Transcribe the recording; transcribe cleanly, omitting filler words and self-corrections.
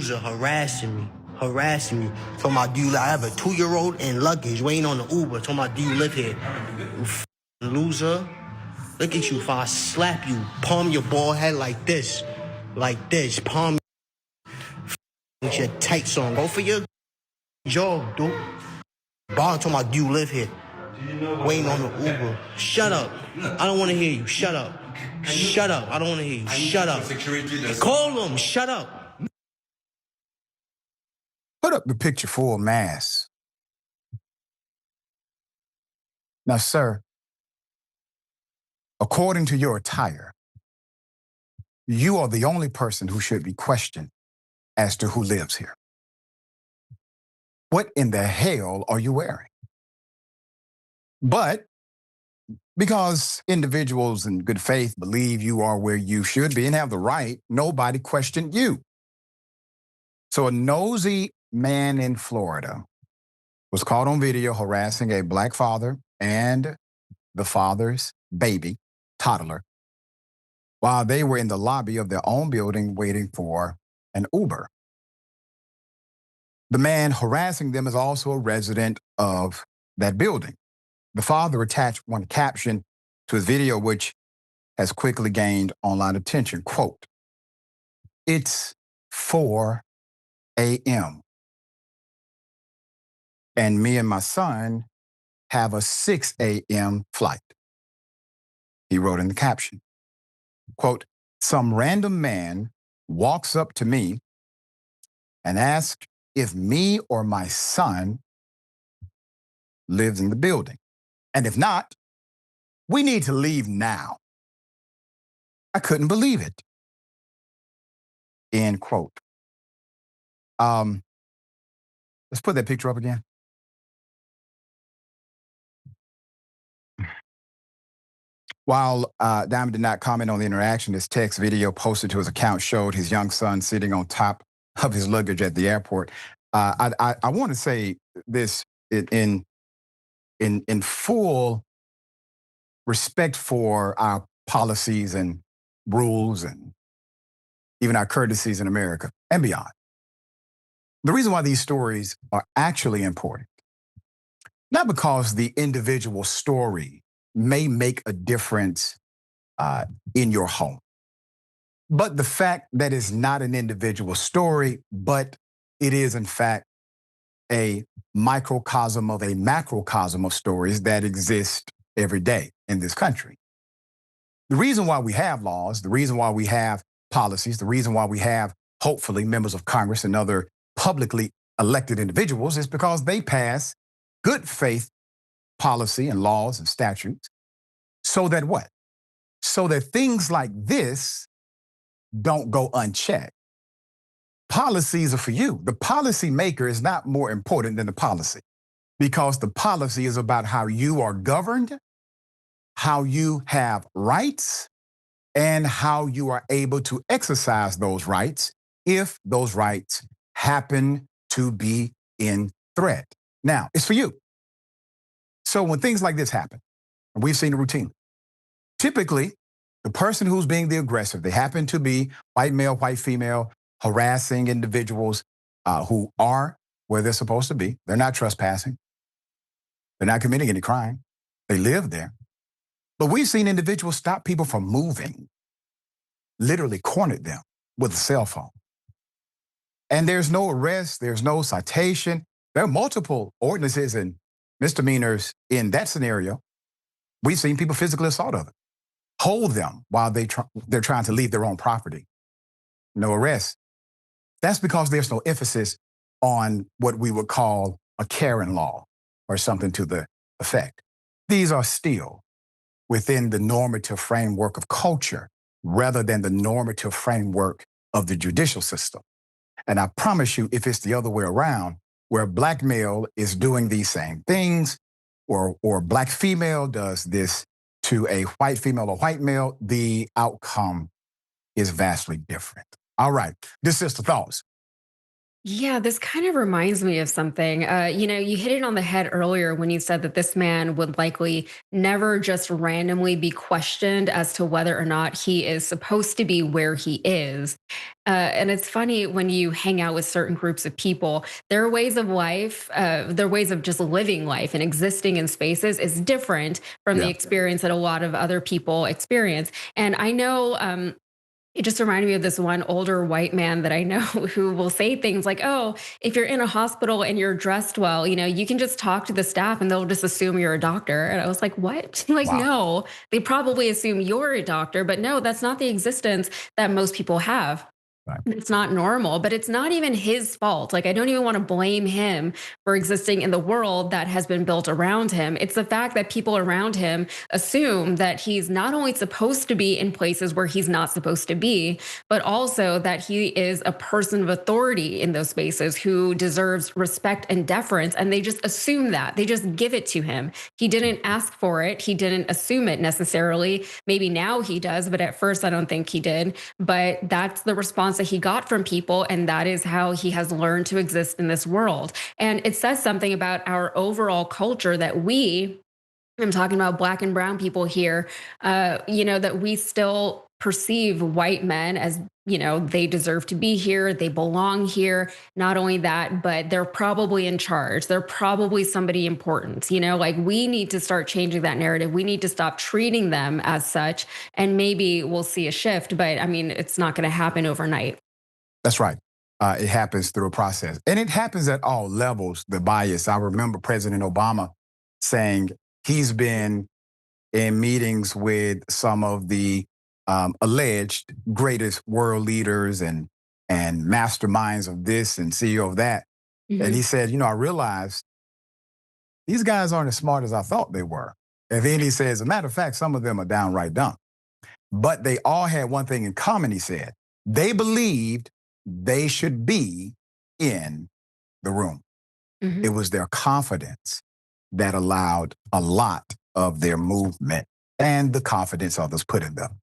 loser harassing me. Talking about, do you I have a 2-year-old and luggage waiting on the Uber. Talking about, do you live here? You loser. Look at you, if I slap you, palm your bald head like this. Like this, palm with your tights on. Go for your job, dude. Bob talking about, do you live here? Waiting on the Uber. Shut up. I don't want to hear you. Shut up. Shut up. I don't want to hear you. Shut up. Call them. Shut up. Put up the picture full mass. Now, sir, according to your attire, you are the only person who should be questioned as to who lives here. What in the hell are you wearing? But because individuals in good faith believe you are where you should be and have the right, nobody questioned you. So a nosy man in Florida was caught on video harassing a black father and the father's baby, toddler, while they were in the lobby of their own building waiting for an Uber. The man harassing them is also a resident of that building. The father attached one caption to his video, which has quickly gained online attention. Quote, "It's 4 a.m. and me and my son have a 6 a.m. flight." He wrote in the caption, quote, "Some random man walks up to me and asks if me or my son lives in the building. And if not, we need to leave now. I couldn't believe it." End quote. Let's put that picture up again. While Diamond did not comment on the interaction, his text video posted to his account showed his young son sitting on top of his luggage at the airport. I want to say this in full respect for our policies and rules and even our courtesies in America and beyond. The reason why these stories are actually important, not because the individual story may make a difference in your home, but the fact that it's not an individual story, but it is in fact a microcosm of a macrocosm of stories that exist every day in this country. The reason why we have laws, the reason why we have policies, the reason why we have, hopefully, members of Congress and other publicly elected individuals is because they pass good faith policy and laws and statutes so that what? So that things like this don't go unchecked. Policies are for you. The policy maker is not more important than the policy, because the policy is about how you are governed, how you have rights, and how you are able to exercise those rights if those rights happen to be in threat. Now, it's for you. So when things like this happen, and we've seen it routinely, typically the person who's being the aggressor, they happen to be white male, white female, harassing individuals who are where they're supposed to be. They're not trespassing. They're not committing any crime. They live there. But we've seen individuals stop people from moving, literally cornered them with a cell phone. And there's no arrest, there's no citation. There are multiple ordinances and misdemeanors in that scenario. We've seen people physically assault others, hold them while they're trying to leave their own property. No arrest. That's because there's no emphasis on what we would call a Karen law or something to the effect. These are still within the normative framework of culture rather than the normative framework of the judicial system. And I promise you, if it's the other way around, where black male is doing these same things, or black female does this to a white female or white male, the outcome is vastly different. All right, this is the thoughts. Yeah, this kind of reminds me of something. You hit it on the head earlier when you said that this man would likely never just randomly be questioned as to whether or not he is supposed to be where he is. And it's funny when you hang out with certain groups of people, their ways of life, their ways of just living life and existing in spaces is different from the Yeah. experience that a lot of other people experience. And I know, it just reminded me of this one older white man that I know who will say things like, "Oh, if you're in a hospital and you're dressed well, you can just talk to the staff and they'll just assume you're a doctor." And I was like, "What?" Like, Wow. no, they probably assume you're a doctor, but no, that's not the existence that most people have. Right. It's not normal, but it's not even his fault. Like, I don't even want to blame him for existing in the world that has been built around him. It's the fact that people around him assume that he's not only supposed to be in places where he's not supposed to be, but also that he is a person of authority in those spaces who deserves respect and deference. And they just assume that. They just give it to him. He didn't ask for it, he didn't assume it necessarily. Maybe now he does, but at first I don't think he did. But that's the response that he got from people. And that is how he has learned to exist in this world. And it says something about our overall culture that I'm talking about black and brown people here, that we still perceive white men as, they deserve to be here, they belong here. Not only that, but they're probably in charge. They're probably somebody important. Like, we need to start changing that narrative. We need to stop treating them as such. And maybe we'll see a shift, but I mean, it's not going to happen overnight. That's right. It happens through a process. And it happens at all levels, the bias. I remember President Obama saying he's been in meetings with some of the alleged greatest world leaders and masterminds of this and CEO of that. And he Mhm. said, I realized these guys aren't as smart as I thought they were. And then he says, as a matter of fact, some of them are downright dumb. But they all had one thing in common, he said. They believed they should be in the room. It Mhm. was their confidence that allowed a lot of their movement and the confidence others put in them.